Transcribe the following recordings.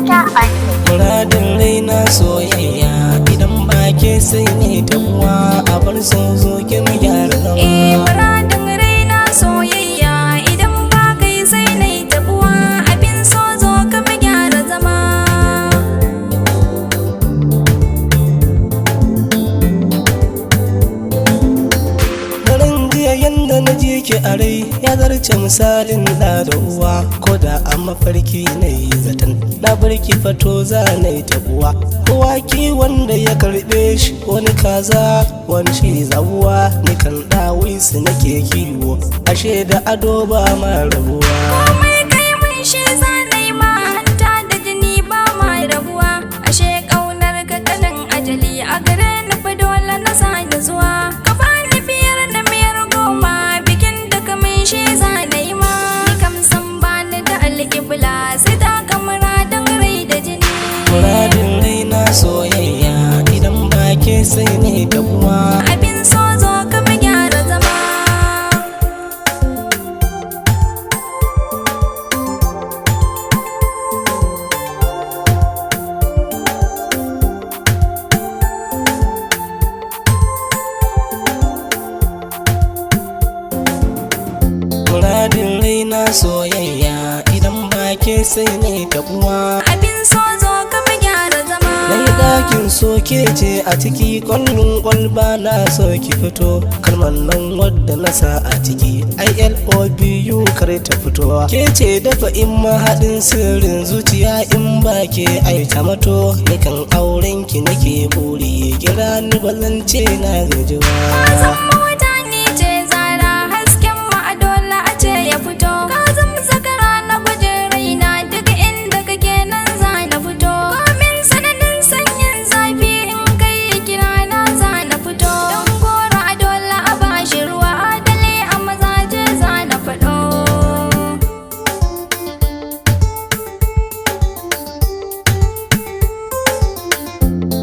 Muradin raina soyayya idan ba ke sai ne tabuwa a bar so zo ki mu gyara zama. Muradin raina soyayya idan ba kai sai ne tabuwa abin so zo ka mu gyara zama. Daren jiya yanda na je ki a rai ya zarce misalin da uwa, ko da a mafarki na yi zaton na barki fato za na yi tabuwa. Kowa ki wanda ya karbe shi wani kaza wani shi zabuwa, ni kan dawi su nake kiwo ashe da ado ba ma rabuwa. Komai kai mun shi zanai ma hanta da jini ba ma rabuwa, ashe kaunar ka kanin ajali a gare ni fa dole na sani zuwa. Ka bani biyar da miyar goma bikin da ka mun shi zanai ma, ni kam san bani da alƙibla sai ta ka muradin rai da jini. Muradin raina soyayya idan ba ke sai ne tabuwa. Abin so zo ka mu gyara zama. Muradin raina soyayya idan ba ke sai ne tabuwa. Abin so zo ka mu gyara zama. Na yi ɗakin soke ce a ciki kwallon kwalba na so ki fito, kalmar nan wadda na sa a ciki ILOBU kar ta fito. Ke ce dafa in mahaɗin sirrin zuciya in ba ke aita mato, nikan auren ki nake buri kira ni balance na gajiwa. Zan mota ni ce zara hasken ma a dole a ce ya fito. Ka zama zakara na guje raina duk inda kake nan za na fito. Komin sananin sanyin zafi in kai kira na za na fito. Don gora a dole a bashi ruwa adali a mazaje za na faɗo.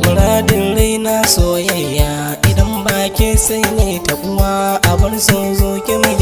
Muradin raina soyayya idan ba ke sai ne tabuwa a bar so zo ki mu